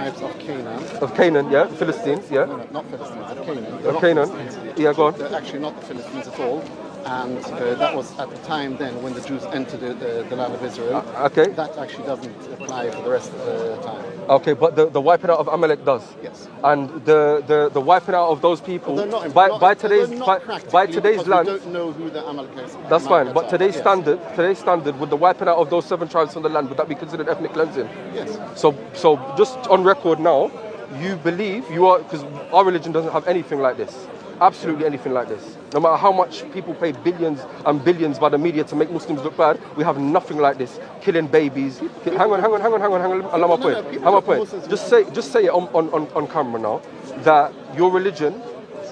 tribes of Canaan. Of Canaan, yeah, the Philistines, yeah. No, not Philistines, of Canaan. Of Canaan, yeah, go on. They're actually not the Philistines at all. And that was at the time then when the Jews entered the land of Israel. Okay. That actually doesn't apply for the rest of the time. Okay, but the wiping out of Amalek does. Yes. And the wiping out of those people by today's land. We don't know who the Amalekites are. That's fine. But today's standard, with the wiping out of those 7 tribes from the land, would that be considered ethnic cleansing? Yes. So just on record now, you believe because our religion doesn't have anything like this. Absolutely anything like this. No matter how much people pay billions and billions by the media to make Muslims look bad, we have nothing like this. Killing babies. Hang on. Allow my point. Just say it on camera now that your religion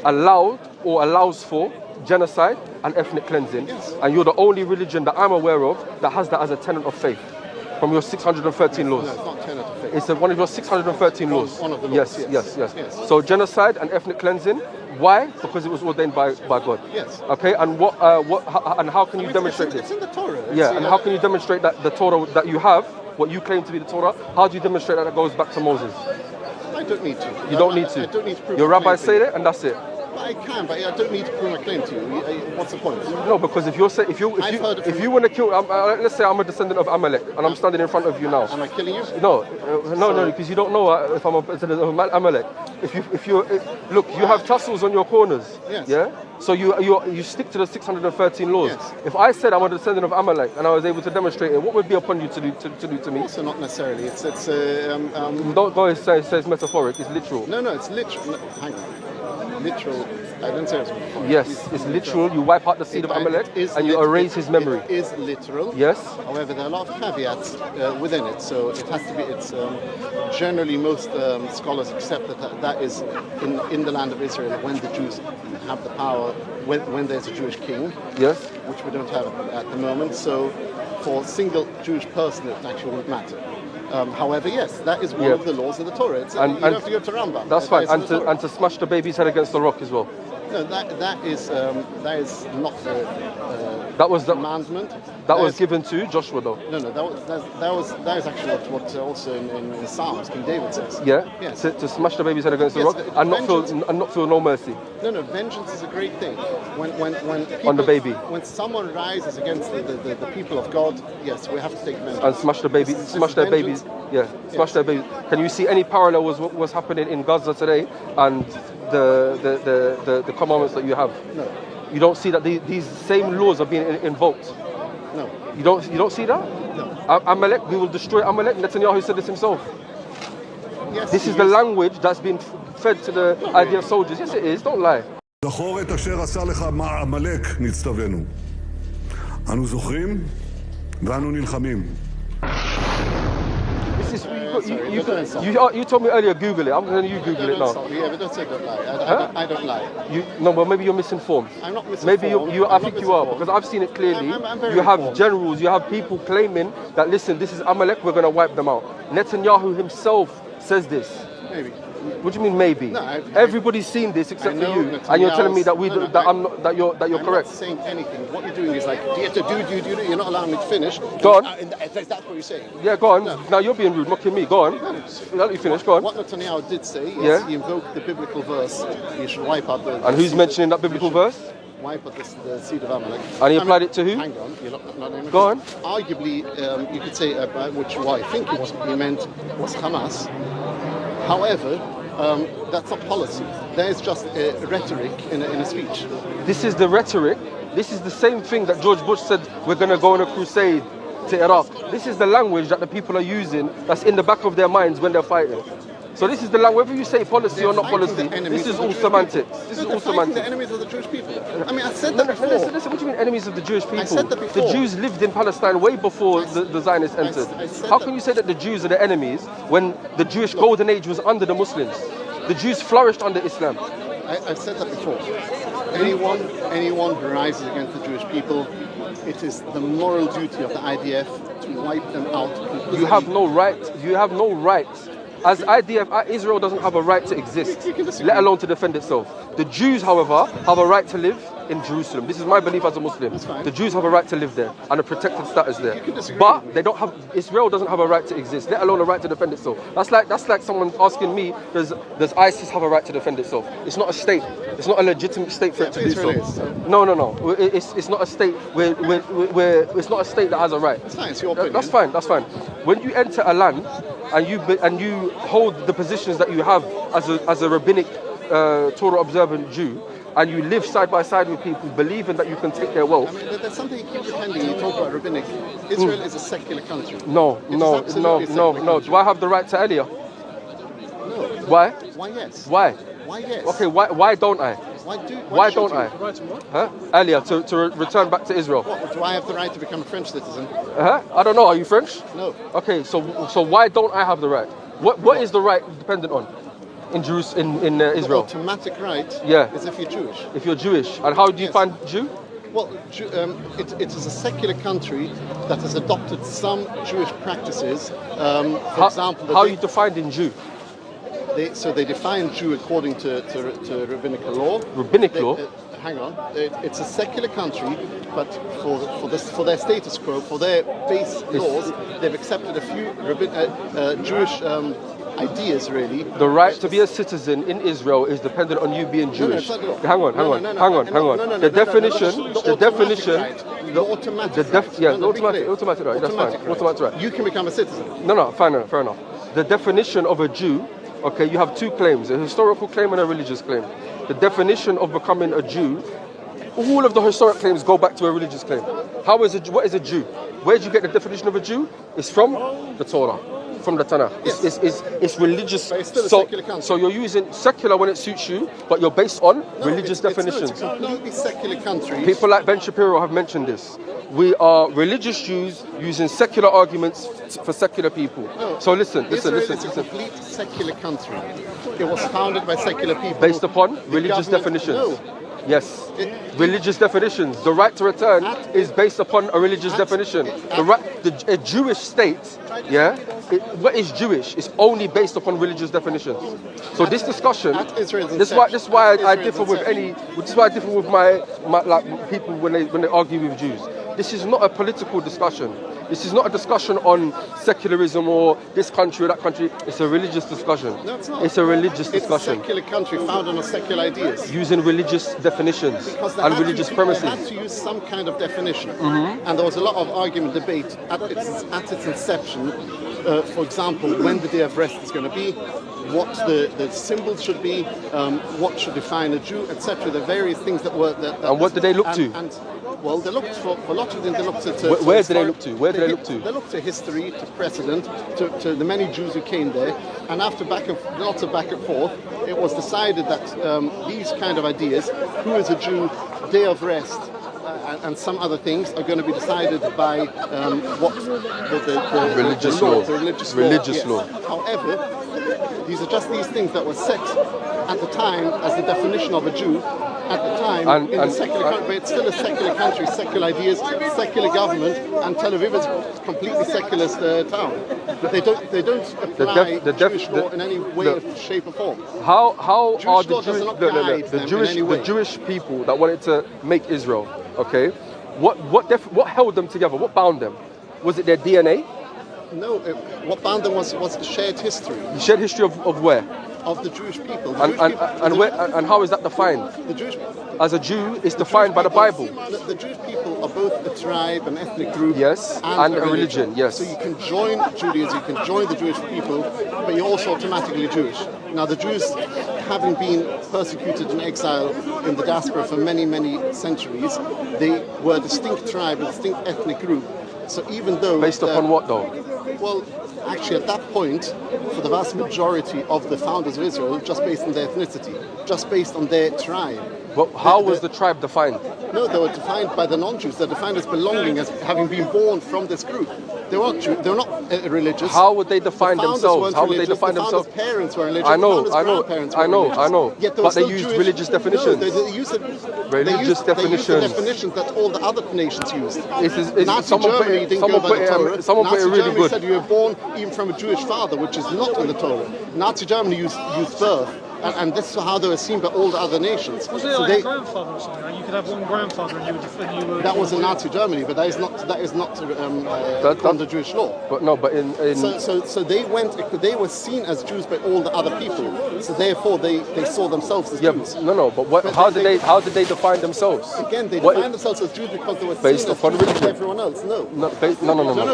allows for genocide and ethnic cleansing, yes. And you're the only religion that I'm aware of that has that as a tenet of faith from your 613 laws. No, it's not tenet of faith. It's one of your 613 laws. One of the laws. Yes. So genocide and ethnic cleansing. Why? Because it was ordained by God. Yes. Okay. And and how can you demonstrate this? It's in the Torah. And how can you demonstrate that the Torah that you have, what you claim to be the Torah, how do you demonstrate that it goes back to Moses? I don't need to. You don't need to. I don't need to prove your my rabbis claim say it, and that's it. I can, but I don't need to prove my claim to you. What's the point? No, because if you want to kill, let's say I'm a descendant of Amalek and I'm standing in front of you now. Am I killing you? No, because you don't know if I'm a descendant of Amalek. Look, you have tassels on your corners. Yes. Yeah. So you stick to the 613 laws. Yes. If I said I'm a descendant of Amalek and I was able to demonstrate it, what would be upon you to do to me? Also, not necessarily. It's Don't go and say it's metaphoric. It's literal. No, it's literal. Hang on. Literal. I don't say it's metaphoric. Yes, it's literal. You wipe out the seed of Amalek and you erase his memory. It is literal. Yes. However, there are a lot of caveats within it. So it has to be. It's generally most scholars accept that is in the land of Israel when the Jews have the power, when there's a Jewish king. Yes. Which we don't have at the moment. So for a single Jewish person, it actually won't matter. However, yes, that is one of the laws of the Torah. You don't have to go to Rambam. That's fine. And to smash the baby's head against the rock as well. No, that is not the commandment. That was given to Joshua, though. No, that is actually what also in Psalms King David says. Yeah. Yes. To smash the baby's head against the rock and not feel no mercy. No, vengeance is a great thing. When people, on the baby. When someone rises against the people of God, yes, we have to take vengeance. And smash the baby, smash their babies. Yeah, smash their babies. Can you see any parallel with what was happening in Gaza today and the commandments that you have? No. You don't see that these same laws are being invoked? No. You don't see that? No. Amalek, we will destroy Amalek. Netanyahu said this himself. Yes, this is the language that's been fed to the idea of soldiers. Yes, it is. Don't lie. זכור את אשר עשה לך עמלק נצטווינו. אנו זוכרים ואנו נלחמים. You told me earlier, Google it. I'm going to Google it now. Yeah, but don't say don't lie. I don't lie. No, but maybe you're misinformed. I'm not misinformed. Maybe I think you are, because I've seen it clearly. I'm very you have informed. generals, you have people claiming that, listen, this is Amalek, we're going to wipe them out. Netanyahu himself says this. Maybe. What do you mean maybe? No, Everybody's seen this except for you, and you're telling me that you're correct. I'm not saying anything. What you're doing is like, do you have to do? You're not allowing me to finish. Go on. That's what you're saying. Yeah, go on. No. Now you're being rude, mocking me. Go on. Let me finish. Go on. What Netanyahu did say, yes, he invoked the biblical verse. You should wipe out the. And who's mentioning that biblical verse? Wipe out the seed of Amalek. And he applied it to who? Hang on, you're not Go on. Arguably, you could say which I think he meant was Hamas. However. That's not policy. There's just rhetoric in a speech. This is the rhetoric. This is the same thing that George Bush said, we're going to go on a crusade to Iraq. This is the language that the people are using that's in the back of their minds when they're fighting. So this is the language, whether you say policy or not policy, this is all semantics. This is all semantics. The enemies of the Jewish people. I mean, I said that before. Listen, what do you mean enemies of the Jewish people? I said that before. The Jews lived in Palestine way before the Zionists entered. How can you say that the Jews are the enemies when the Jewish golden age was under the Muslims? The Jews flourished under Islam. I've said that before. Anyone who rises against the Jewish people, it is the moral duty of the IDF to wipe them out completely. You have no right. You have no right. As IDF, Israel doesn't have a right to exist, let alone to defend itself. The Jews, however, have a right to live. in Jerusalem. This is my belief as a Muslim. That's fine. The Jews have a right to live there and a protected status there. You can disagree But with me. they don't have. Israel doesn't have a right to exist, let alone a right to defend itself. That's like someone asking me, does ISIS have a right to defend itself? It's not a state. It's not a legitimate state for it to do so. Israel is. No. It's not a state where it's not a state that has a right. That's fine. It's your opinion. That's fine. That's fine. When you enter a land and you hold the positions that you have as a rabbinic Torah observant Jew, and you live side by side with people believing that you can take their wealth. I mean, there's something you keep pretending. You talk about rabbinic. Israel is a secular country. No. Do I have the right to Elia? No. Why? Why yes? Why? Why yes? Okay, why don't I? Why don't I? Huh? Elia, to return back to Israel. What, do I have the right to become a French citizen? I don't know. Are you French? No. Okay, so why don't I have the right? What is the right dependent on in Jerusalem, in Israel? The automatic right Yeah. is if you're Jewish. If you're Jewish, and how do you Yes. find Jew? Well, it is a secular country that has adopted some Jewish practices. For example, how are you defined in Jew? They define Jew according to rabbinical law. Rabbinic law? Hang on. It's a secular country, but for their status quo, for their base laws, they've accepted a few Jewish ideas, really. The right to be a citizen in Israel is dependent on you being Jewish. No, it's not. Hang on. The definition. The automatic right. That's fine. Automatic right. You can become a citizen. No, fair enough. The definition of a Jew, okay, you have two claims, a historical claim and a religious claim. The definition of becoming a Jew, all of the historic claims go back to a religious claim. What is a Jew? Where did you get the definition of a Jew? It's from the Torah, from the Tanakh. Yes. It's religious. But it's still a secular country. So you're using secular when it suits you, but you're based on religious definitions. It's a completely secular country. People like Ben Shapiro have mentioned this. We are religious Jews using secular arguments for secular people. So listen. Israel is a complete secular country. It was founded by secular people. Based upon The religious government- definitions. No. Yes. Religious definitions. The right to return is based upon a religious definition. A Jewish state, what is Jewish? It's only based upon religious definitions. So this discussion, this is why I differ with my people when they argue with Jews. This is not a political discussion. This is not a discussion on secularism or this country or that country. It's a religious discussion. No, it's not. It's a religious discussion. It's a secular country founded on secular ideas. Using religious definitions and religious premises. They had to use some kind of definition. And there was a lot of argument, debate at its inception. For example, when the Day of Rest is going to be, what the symbols should be, what should define a Jew, etc. The various things that were... And what did they look to? Well, they looked for a lot of them. They looked at where did they look to? Where did they look to? They looked to history, to precedent, to the many Jews who came there, and after lots of back and forth, it was decided that these kind of ideas, who is a Jew, Day of Rest, and some other things are going to be decided by what the religious law, law. the religious law. Yes. However, these are just these things that were set at the time as the definition of a Jew. At the time, in the secular country, but it's still a secular country, secular ideas, secular government, and Tel Aviv is a completely secularist town. But they don't apply Jewish law in any way, shape, or form. How are the Jewish people that wanted to make Israel? Okay, what held them together? What bound them? Was it their DNA? No, what bound them was shared history. The shared history of where? Of the Jewish people. And how is that defined? The Jewish as a Jew is defined by the Bible. The Jewish people are both a tribe, an ethnic group, yes, and a religion. Yes. So you can join Judaism, you can join the Jewish people, but you're also automatically Jewish. Now the Jews, having been persecuted in exile in the diaspora for many, many centuries, they were a distinct tribe, a distinct ethnic group. So even though... Based upon what though? Well, actually at that point, for the vast majority of the founders of Israel, just based on their ethnicity, just based on their tribe. But how was the tribe defined? No, they were defined by the non-Jews. They're defined as belonging, as having been born from this group. They weren't Jew, they were not religious. How would they define themselves? How would they define themselves? The parents were religious. I know. But they used religious definitions. No, they used religious definitions. They used the definitions that all the other nations used. Nazi someone Germany didn't go by the Torah. Someone put it really Germany good. said you were born even from a Jewish father, which is not in the Torah. Nazi Germany used birth. and this is how they were seen by all the other nations. Was it So like a grandfather or something? Like you could have one grandfather and you would. that was in Nazi Germany, but that is not under Jewish law. But no, but in So they were seen as Jews by all the other people. So therefore they saw themselves as Jews. But how did they define themselves? Again, they defined themselves as Jews because they were Based seen as upon Jews by religion. everyone else. No. No.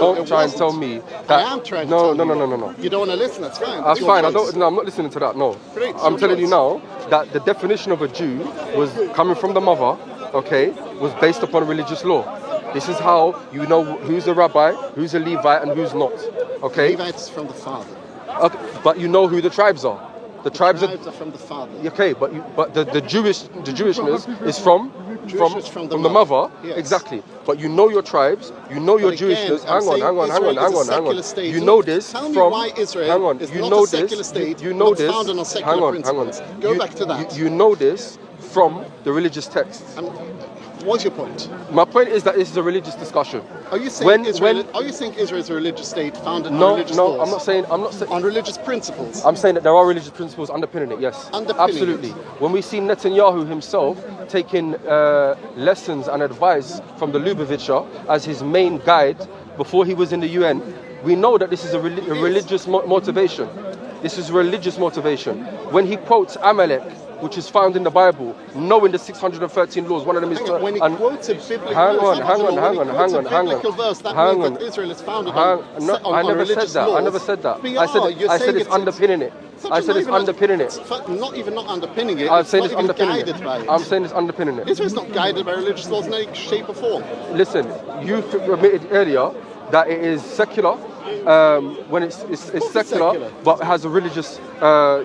Don't try and tell me that. I am trying to tell you. No. You don't want to listen, that's fine. That's It's your fine. choice. I'm not listening to that. No, Great, it's I'm your telling you choice. now that the definition of a Jew was coming from the mother. Okay, was based upon religious law. This is how you know who's a rabbi, who's a Levite, and who's not. Okay. Levites from the father. Okay, but you know who the tribes are. The tribes are from the father. Okay, but the Jewishness is from the mother. Yes. Exactly. But you know your tribes, you know your Jewishness. Hang on. You know this Tell me from. why Israel Hang on. is You not know a secular this. state, You know not this. founded on secular principles. Go back to that. You know this from the religious texts. What's your point? My point is that this is a religious discussion. Are you saying Israel is a religious state founded on religious laws? No, I'm not saying on religious principles. I'm saying that there are religious principles underpinning it. Yes, absolutely. When we see Netanyahu himself taking lessons and advice from the Lubavitcher as his main guide before he was in the UN, we know that this is a religious motivation. This is religious motivation. When he quotes Amalek, which is found in the Bible, knowing the 613 laws. One of them is when he quotes a biblical verse, that means that Israel is founded on I never said that. laws. I never said that. I said it's underpinning it. I said it's underpinning it. Not underpinning it. I'm saying it's underpinning guided by it. I'm saying it's underpinning it. Israel is not guided by religious laws in any shape or form. Listen, you admitted earlier that it is secular. When it's secular, but it has a religious.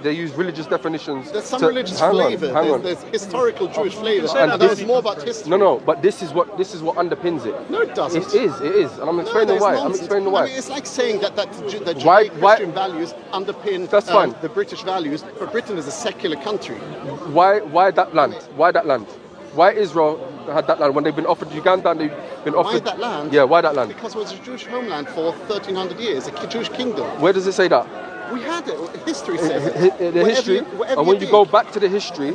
They use religious definitions. There's some religious flavour. There's historical Jewish flavour, and there's more about history. No, but this is what underpins it. No, it doesn't. It is, and I'm explaining why. Nonsense. I mean, it's like saying that Christian values underpin the British values, but Britain is a secular country. Why that land? Why that land? Why Israel had that land when they've been offered Uganda and they've been offered? Why that land? Yeah, why that land? Because it was a Jewish homeland for 1300 years, a Jewish kingdom. Where does it say that? We had it. History says it. The history, and when you go back to the history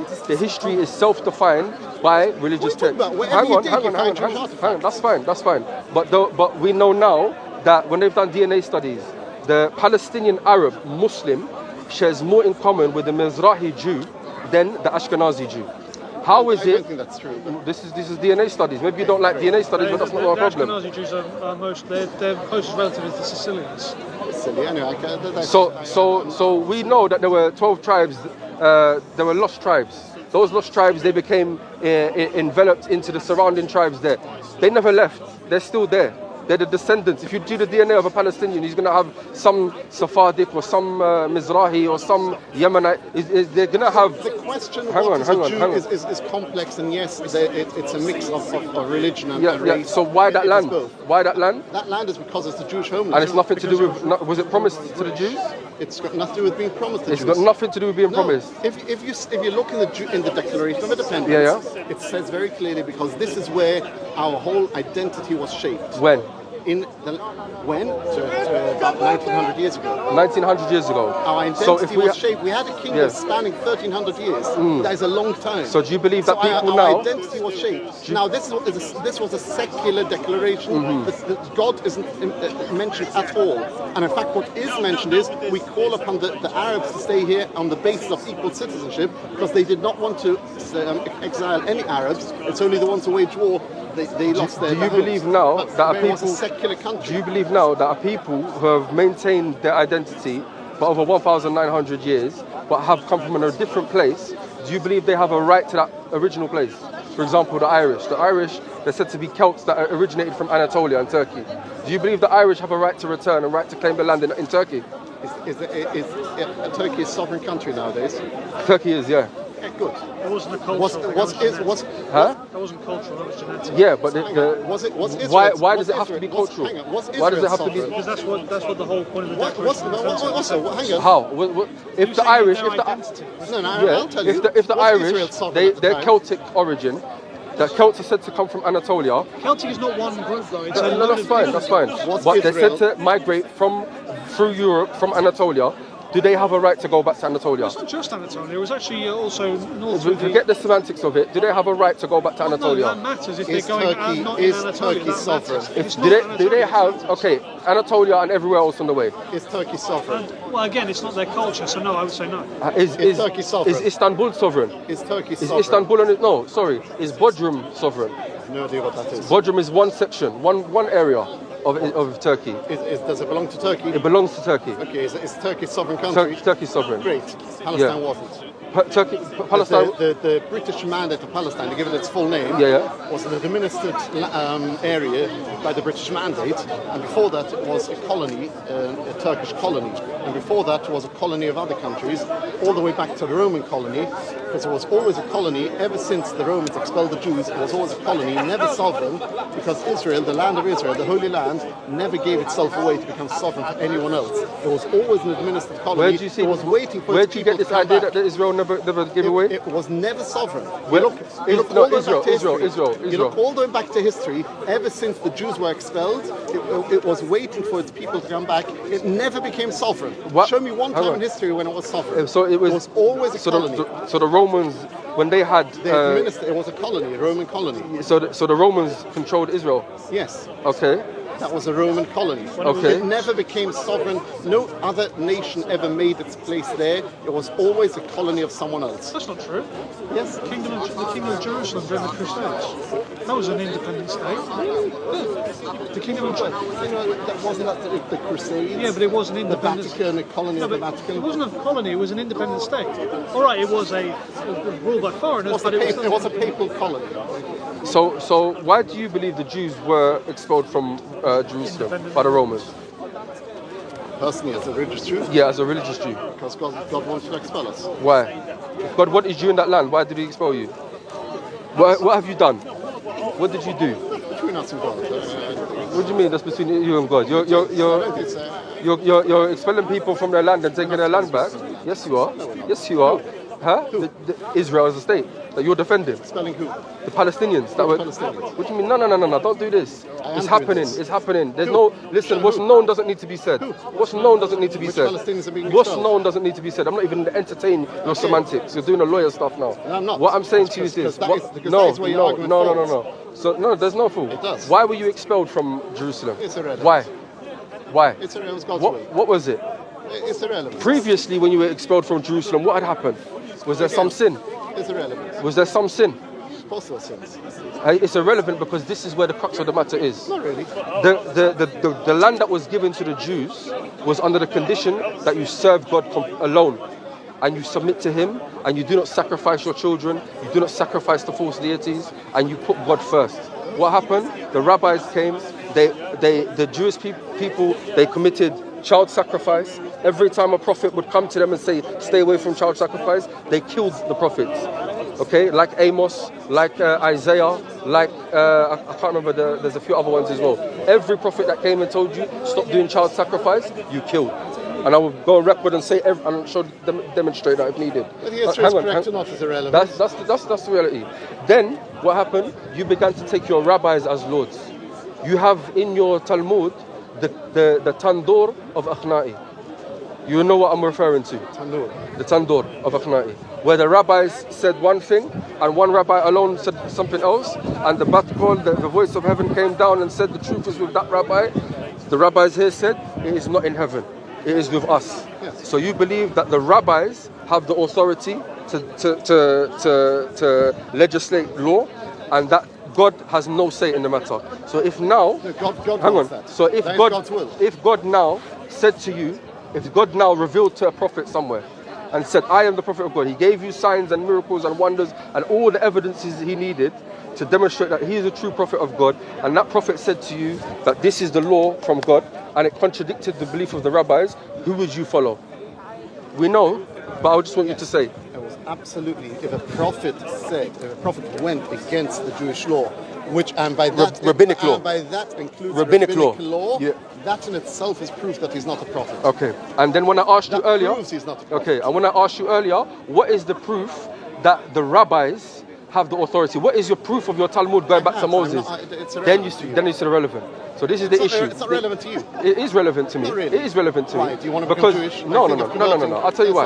is self-defined by religious text. Hang on. That's fine. But we know now that when they've done DNA studies, the Palestinian Arab Muslim shares more in common with the Mizrahi Jew than the Ashkenazi Jew. How is it? I don't think that's true. This is DNA studies. Maybe you don't like DNA studies, but that's not our problem. The Ashkenazi Jews are their closest relative is the Sicilians. So we know that there were 12 tribes. There were lost tribes. Those lost tribes, they became enveloped into the surrounding tribes there. They never left. They're still there. They're the descendants. If you do the DNA of a Palestinian, he's going to have some Sephardic or some Mizrahi or some Yemenite. They're going to have... The question is complex, and yes, it's a mix of religion and race. Yeah. So why that land? Why that land? That land is because it's the Jewish homeland. And it's nothing to do with... Was it promised to the Jews? It's got nothing to do with being promised to Jews. It's got nothing to do with being promised. If you look in the Declaration of Independence, it says very clearly, because this is where our whole identity was shaped. When? About 1900 years ago. 1900 years ago. Our identity was shaped. We had a kingdom spanning 1300 years. That is a long time. So do you believe that people our identity was shaped. Now this was a secular declaration. God isn't mentioned at all. And in fact, what is mentioned is we call upon the Arabs to stay here on the basis of equal citizenship, because they did not want to exile any Arabs. It's only the ones who wage war. They lost their. Do you believe now that a secular country? Do you believe now that people who have maintained their identity for over 1,900 years, but have come from a different place? Do you believe they have a right to that original place? For example, the Irish. The Irish, they're said to be Celts that originated from Anatolia and Turkey. Do you believe the Irish have a right to return and right to claim the land in Turkey? Is Turkey a sovereign country nowadays? Turkey is, yeah. Good. It wasn't a cultural. That wasn't cultural. That was genetic. Yeah, but why does it have to be cultural? Why does it have to be? Because that's what the whole point of the declaration. Hang on. How? If the Irish, if the Irish, their Celtic origin. The Celts are said to come from Anatolia. Celtic is not one group though. No, that's fine. But they're said to migrate through Europe, from Anatolia, do they have a right to go back to Anatolia? It's not just Anatolia. It was actually also north of Forget the semantics of it. Do they have a right to go back to No, Anatolia? that matters if Is they're going Turkey- not is in Anatolia. Turkey that sovereign? matters. If, It's do not they Anatolia, have that matters. okay Anatolia and everywhere else on the way? Is Turkey sovereign? Well, again, it's not their culture, so no, I would say no. Is Turkey sovereign? Is Istanbul sovereign? Is Turkey Is sovereign? Istanbul no? Sorry, is Bodrum sovereign? No idea what that is. Bodrum is one section, one area of Turkey. Does it belong to Turkey? It belongs to Turkey. Okay, is Turkey sovereign country? Turkey sovereign. Great. Palestine Yeah. wasn't. Palestine. The British mandate of Palestine, to give it its full name, was an administered area by the British mandate, and before that it was a colony, a Turkish colony, and before that it was a colony of other countries, all the way back to the Roman colony, because it was always a colony ever since the Romans expelled the Jews. It was always a colony, never sovereign, because Israel, the land of Israel, the Holy Land, never gave itself away to become sovereign for anyone else. It was always an administered colony. Where do you see? It was waiting for Where its do you people get this to come idea back. that Israel never gave away? It was never sovereign. Well, You look all the way back to Israel. history. You look all the way back to history. Ever since the Jews were expelled, it was waiting for its people to come back. It never became sovereign. What? Show me one Hang time on. in history when it was sovereign. So it was always a colony. So the Romans, when they had, It was a colony, a Roman colony. so the Romans controlled Israel. Yes. Okay. That was a Roman colony. Okay. It never became sovereign. No other nation ever made its place there. It was always a colony of someone else. That's not true. Yes. The Kingdom of Jerusalem during the Crusades. That was an independent state. The Kingdom of Jerusalem. That wasn't the Crusades. Yeah, but it was an The independent. Vatican, a colony No, of the but Vatican. it wasn't a colony. It was an independent state. All right, it was ruled by foreigners, but It was a papal colony. So why do you believe the Jews were expelled from Jerusalem by the Romans? Personally, as a religious Jew, Yeah, as a religious Jew. because God wanted to expel us. Why? If God wanted you in that land, why did He expel you? What have you done? What did you do? Between us and God. What do you mean that's between you and God? You're expelling people from their land and taking their land back? Yes, you are. Yes, you are. Huh? Israel as a state that you're defending. Expelling who? The Palestinians that were. Palestinians. What do you mean? No, don't do this. am It's doing happening. this. It's happening. There's Who? no. Listen, what's Who? known doesn't need to be said. Who? What's known doesn't need to be Which said. Palestinians are being What's expelled? known doesn't need to be said. I'm not even entertaining your semantics. You're doing the lawyer stuff now. No, I'm not. What I'm saying to you is Because this. that is- because No, that is where your argument falls. no. So no, there's no fool. It does. Why were you expelled from Jerusalem? It's irrelevant. Why? It's irrelevant. It was God's way. What was it? It's irrelevant. Previously, when you were expelled from Jerusalem, what had happened? Was there some sin? It's irrelevant. Was there some sin? Of course there was sins. It's irrelevant because this is where the crux of the matter is. Not really. The land that was given to the Jews was under the condition that you serve God alone and you submit to Him and you do not sacrifice your children, you do not sacrifice the false deities, and you put God first. What happened? The rabbis came, the Jewish people, they committed child sacrifice. Every time a prophet would come to them and say, stay away from child sacrifice, they killed the prophets. Okay, like Amos, like Isaiah, like I can't remember. There's a few other ones as well. Every prophet that came and told you stop doing child sacrifice, you killed. And I will go on record and say and demonstrate that if needed. But the answer is correct or not is irrelevant. That's the reality. Then what happened? You began to take your rabbis as lords. You have in your Talmud the Tandur of Akhnai. You know what I'm referring to? Tandur. The Tandur of Akhnai, where the rabbis said one thing and one rabbi alone said something else, and the Batkol, the voice of heaven came down and said the truth is with that rabbi. The rabbis here said it is not in heaven, it is with us. Yes. So you believe that the rabbis have the authority to legislate law, and that God has no say in the matter. So if now, No, God hang on. wants that. So if That is God, God's will. if God now said to you, if God now revealed to a prophet somewhere and said, I am the prophet of God, He gave you signs and miracles and wonders and all the evidences He needed to demonstrate that He is a true prophet of God, and that prophet said to you that this is the law from God, and it contradicted the belief of the rabbis, who would you follow? We know, but I just want you to say. It was absolutely, if a prophet went against the Jewish law, which and by that rabbinic law. and by that includes Rabbinic rabbinic law. law, Yeah. that in itself is proof that he's not a prophet. Okay, and then when I asked you That earlier, proves he's not a prophet. okay, and when I asked you earlier, what is the proof that the rabbis have the authority. What is your proof of your Talmud going back to Moses? Then you say irrelevant. So this is the issue. It's not relevant to you. It is relevant to me. Not really. It is relevant to me. Why? Do you want to become Jewish? No. I'll tell you why.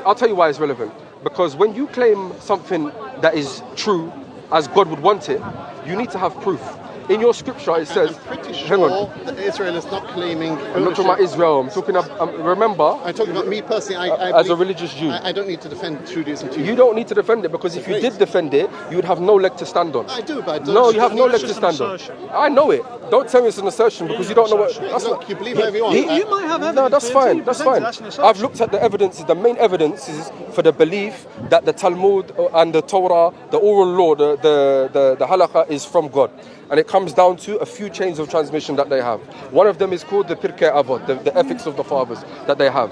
I'll tell you why it's relevant. Because when you claim something that is true as God would want it, you need to have proof. In your scripture, it says, I'm pretty hang sure on. that Israel is not claiming ownership. I'm not talking about Israel. I'm talking about, remember, I'm talking about me personally. as a religious Jew. I don't need to defend Judaism to you. You don't need to defend it, because if you did defend it, you would have no leg to stand on. I do, but I don't. No, you have no leg just to an stand on. assertion. I know it. Don't tell me it's an assertion, because you don't know what. That's Look, not. you believe whatever you want. You might have evidence. No, that's until fine. you That's present it, fine. that's an assertion. I've looked at the evidence. The main evidence is for the belief that the Talmud and the Torah, the oral law, the halakha is from God, and it comes down to a few chains of transmission that they have. One of them is called the Pirkei Avot, the ethics of the fathers that they have.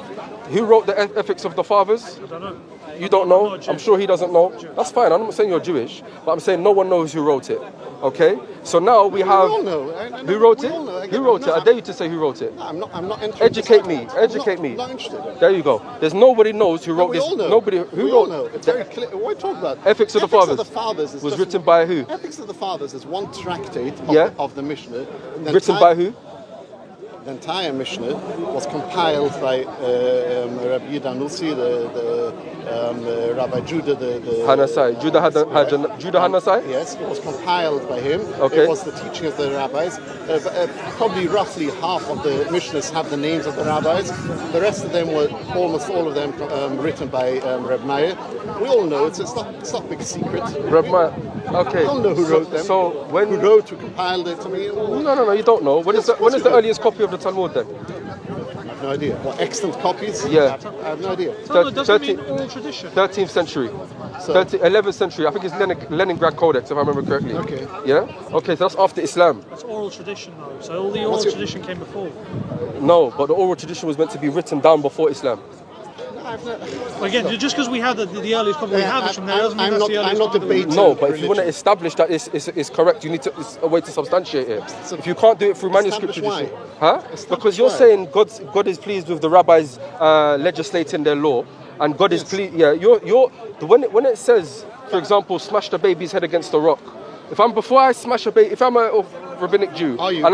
Who wrote the ethics of the fathers? I don't know. You don't know? I'm I'm sure he doesn't know. That's fine. I'm not saying you're Jewish, but I'm saying no one knows who wrote it. Okay? So now we have. all know. Who wrote We it? all know. Who wrote it? I dare you to say who wrote it. No, I'm not interested. Educate me. Educate me. I'm not interested. There you go. There's nobody knows who wrote We this. all know. Nobody who we all wrote. know. It's very clear. What are you talking about? Ethics of the Fathers. Ethics of the Fathers is Was just written by who? Ethics of the Fathers is one tractate of the Mishnah. The Written by who? The entire Mishnah was compiled by Rabbi Yehuda the Rabbi Judah, Hanasai. Judah Hanasai? Yes, it was compiled by him. Okay. It was the teaching of the rabbis. Probably roughly half of the Mishnahs have the names of the rabbis. The rest of them were, almost all of them, written by Reb Meir. We all know it's not a big secret. Reb Meir. Okay. We all know who wrote them. So when who wrote, who compiled it. I mean, No, you don't know. When is the earliest copy of the Talmud then? I have no idea. What, extant copies? Yeah. I have no idea. Talmud doesn't mean oral tradition. 13th century. So- 11th century. I think it's Leningrad Codex, if I remember correctly. Okay. Yeah? Okay, so that's after Islam. That's oral tradition though. So all the oral What's your- tradition came before. No, but the oral tradition was meant to be written down before Islam. Again, just because we have the earliest copy we have it from there doesn't mean that's the I'm earliest not copy that we debating. No, but if you want to religion. establish that it's correct, you need to. It's a way to substantiate it. If you can't do it through manuscript Establish tradition, why? huh? Because you're saying God is pleased with the rabbis legislating their law, and God is pleased. Yeah, when it says, for example, smash the baby's head against the rock. If I'm a rabbinic Jew, Are you?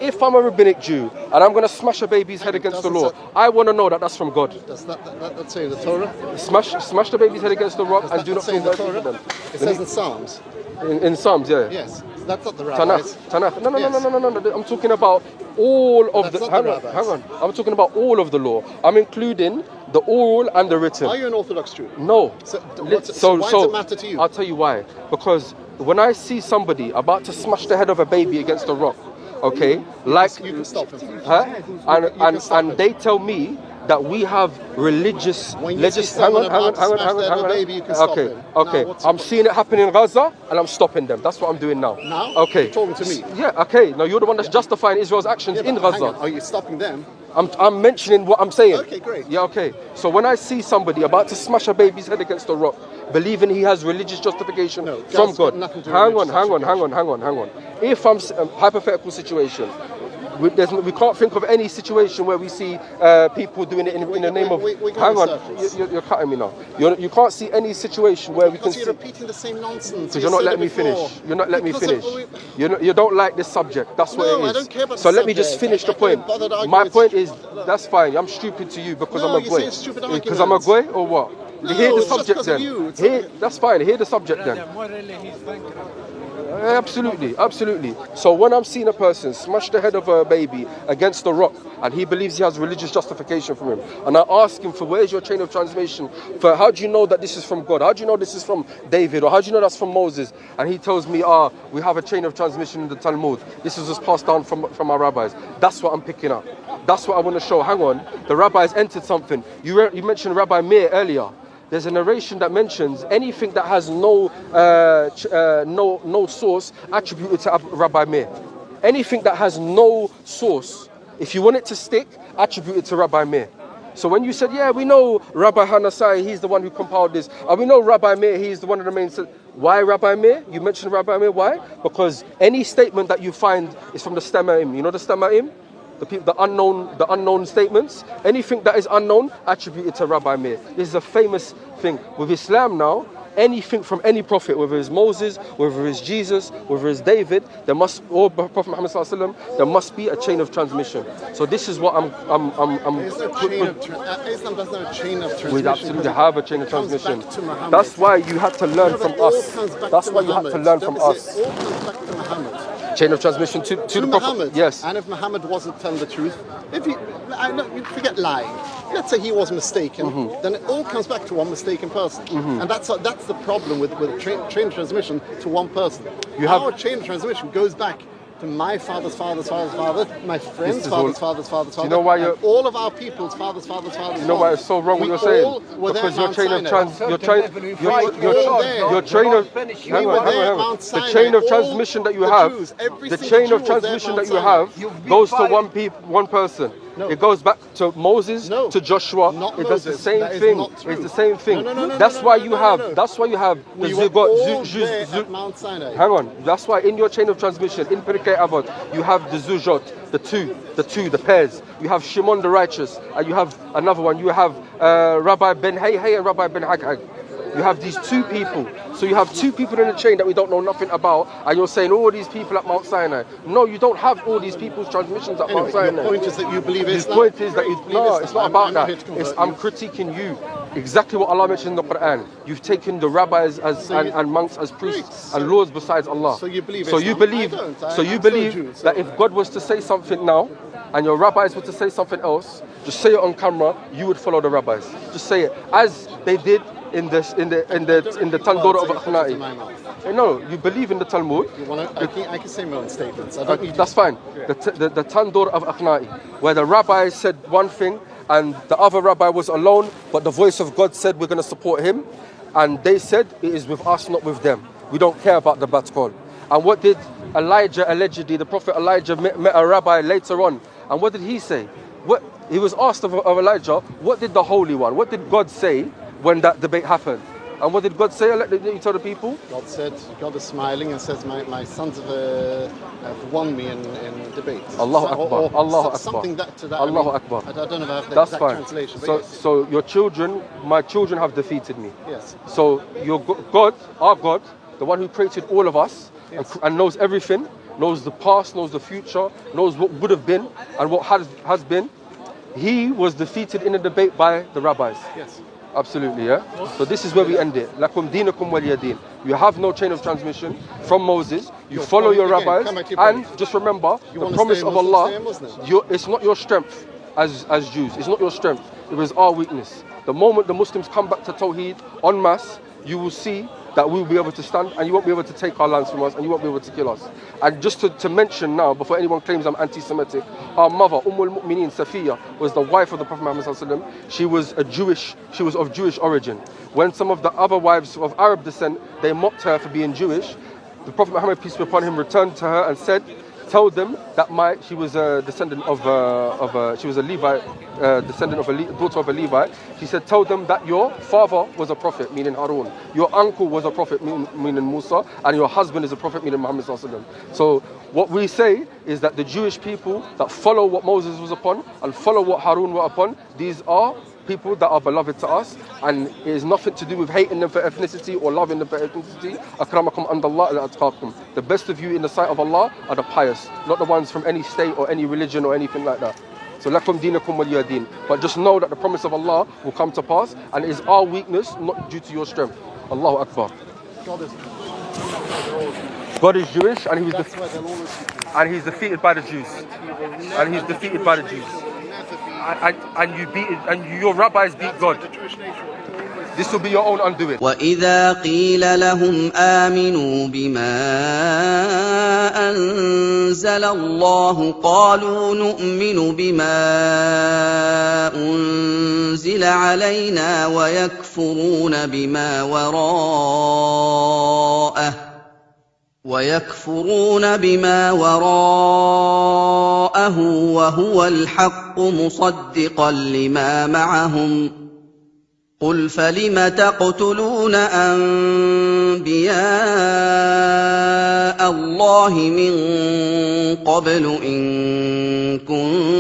if I'm a rabbinic Jew and I'm going to smash a baby's head against the law, I want to know that that's from God. Does that say in the Torah? Smash the baby's head against the rock and do not say in the convert Torah? them. It says in Psalms. In Psalms, yeah. Yes. So that's not the rabbis. Tanakh. No. Yes. No. I'm talking about all of That's the. not the Hang on. rabbis. I'm talking about all of the law. I'm including the oral and the written. Are you an Orthodox Jew? No. So why does it matter to you? I'll tell you why. Because when I see somebody about to smash the head of a baby against a rock, okay, like, You can stop him. huh? can stop And it. they tell me that we have religious When you see someone about to smash the head of a baby, you can stop him. Now, Okay. what's- I'm seeing it happen in Gaza, and I'm stopping them. That's what I'm doing now. Now? Okay. You're talking to me. Yeah. Okay. Now you're the one that's justifying Israel's actions Yeah, in but hang Gaza. on. Are you stopping them? I'm mentioning what I'm saying. Okay, great. Yeah, okay. So when I see somebody about to smash a baby's head against a rock, believing he has religious justification No, from God's got God. nothing to do Hang with on. religious If I'm a hypothetical situation, we can't think of any situation where we see people doing it in the name of. we go Hang in on, circles. you're cutting me now. You can't see any situation where we can Because you're see. repeating the same nonsense. Because you're not letting me finish. You're not letting me finish. You don't like this subject. That's what No, it is. I don't care about so the let me just subject. finish the I point. can't bother to argue My with point you. is, that's fine. I'm stupid to you because No, I'm a you're goy. saying stupid Because I'm a goy or what? No, Hear the it's just subject because of then. you. It's Hear, okay. that's fine. Hear the subject then. Absolutely. So when I'm seeing a person smash the head of a baby against a rock and he believes he has religious justification from him, and I ask him for where's your chain of transmission, for how do you know that this is from God? How do you know this is from David? Or how do you know that's from Moses? And he tells me, we have a chain of transmission in the Talmud. This was just passed down from our rabbis. That's what I'm picking up. That's what I want to show. Hang on. The rabbis entered something. You mentioned Rabbi Meir earlier. There's a narration that mentions anything that has no source attributed to Rabbi Meir. Anything that has no source, if you want it to stick, attribute it to Rabbi Meir. So when you said, yeah, we know Rabbi Hanasai, he's the one who compiled this, and we know Rabbi Meir, he's the one of the main. Why Rabbi Meir? You mentioned Rabbi Meir. Why? Because any statement that you find is from the Stemaim. You know the Stemaim? The unknown statements. Anything that is unknown, attributed to Rabbi Meir. This is a famous thing. With Islam now, anything from any prophet, whether it's Moses, whether it's Jesus, whether it's David, or Prophet Muhammad sallallahu alaihi wasallam, there must be a chain of transmission. So this is what Islam doesn't have a chain of transmission. we absolutely have a chain of transmission. Back to Muhammad. That's why you had to learn from It all us. comes back That's to why you had to Muhammad. learn from Don't us. say it all comes back to Muhammad. Chain of transmission to the Muhammad. Prophet. Yes. And if Muhammad wasn't telling the truth, you forget lying. Let's say he was mistaken, then it all comes back to one mistaken person. And that's the problem with chain of transmission to one person. Our chain of transmission goes back to my father's father's father's father, my friend's father's father's father's father, you know why and all of our people's father's father's father's. You know why it's so wrong what you're saying? Because your chain of the chain of transmission that you have, the chain of transmission that you have goes to one person. No. It goes back to Moses, No. to Joshua. Not It does the Moses. same That is thing. not true. It's the same thing. No. That's why you have. No. That's why you have the We were Zugot. all there at Mount Sinai. Hang on. That's why in your chain of transmission, in Pirkei Avot, you have the Zujot, the pairs. You have Shimon the righteous, and you have another one. You have Rabbi Ben Hay and Rabbi Ben Hagag. You have these two people. So you have two people in the chain that we don't know nothing about, and you're saying all these people at Mount Sinai. No, you don't have all these people's transmissions at Mount Sinai. Your point is that you believe The Islam. point is that it's not about that. I'm here to convert I'm you. critiquing you. Exactly what Allah mentioned in the Quran. You've taken the rabbis and monks as priests and lords besides Allah. So you believe So you Islam? believe. I don't. So you I'm still a believe Jew, so- that if God was to say something now, and your rabbis were to say something else, just say it on camera. You would follow the rabbis. Just say it as they did in the Tandoor of Akhnai. No, you believe in the Talmud. I can say my own statements. I don't need That's fine. The Tandoor of Akhnai, where the rabbi said one thing and the other rabbi was alone, but the voice of God said we're going to support him, and they said it is with us, not with them. We don't care about the bat call. And what did Elijah allegedly? The prophet Elijah met a rabbi later on, and what did he say? He was asked of Elijah, what did the Holy One, what did God say when that debate happened? And what did God say? Let me tell the people. God is smiling and says, my sons have won me in debates. Allahu Akbar. Allahu Akbar. Something to that. Allahu Akbar. I don't know if I have the That's exact fine. translation. But So, yes. so your children, my children have defeated me. Yes. So your God, our God, the one who created all of us and knows everything, knows the past, knows the future, knows what would have been and what has been, he was defeated in a debate by the rabbis. Yes. Absolutely, yeah? So this is where we end it. Lakum dinakum waliya din. You have no chain of transmission from Moses. You follow your again, rabbis. come back to your And point. just remember, You the wanna promise stay of Muslim, Allah, stay a Muslim. it's not your strength as Jews. It's not your strength. It was our weakness. The moment the Muslims come back to Tawheed en masse, you will see that we will be able to stand and you won't be able to take our lands from us and you won't be able to kill us. And just to mention now, before anyone claims I'm anti-Semitic, our mother, al-Mu'mineen Safiya, was the wife of the Prophet Muhammad sallallahu alaihi wasallam. She was of Jewish origin. When some of the other wives of Arab descent, they mocked her for being Jewish, the Prophet Muhammad, peace be upon him, returned to her and said, tell them that she was a descendant she was a Levite, descendant of daughter of a Levite. She said, tell them that your father was a prophet, meaning Harun. Your uncle was a prophet, meaning Musa, and your husband is a prophet, meaning Muhammad sallallahu alaihi wasallam. So what we say is that the Jewish people that follow what Moses was upon and follow what Harun were upon, these are people that are beloved to us, and it is nothing to do with hating them for ethnicity or loving them for ethnicity. Akramakum andallah al-atqakum. The best of you in the sight of Allah are the pious, not the ones from any state or any religion or anything like that. So lakum dinakum waliya din. But just know that the promise of Allah will come to pass, and it is our weakness, not due to your strength. Allahu Akbar. God is Jewish, and he's defeated by the Jews. And he's defeated by the Jews. And your rabbis beat God. This will be your own undoing. وَإِذَا قِيلَ لَهُمْ آمِنُوا بِمَا أَنزَلَ اللَّهُ قَالُوا نُؤْمِنُ بِمَا أُنزِلَ عَلَيْنَا وَيَكْفُرُونَ بِمَا وَرَاءَهُ وَهُوَ الْحَقُّ مُصَدِّقًا لِمَا مَعَهُمْ قُلْ فَلِمَ تَقْتُلُونَ أَنبِيَاءَ اللَّهِ مِن قَبْلُ إِن كُنتُم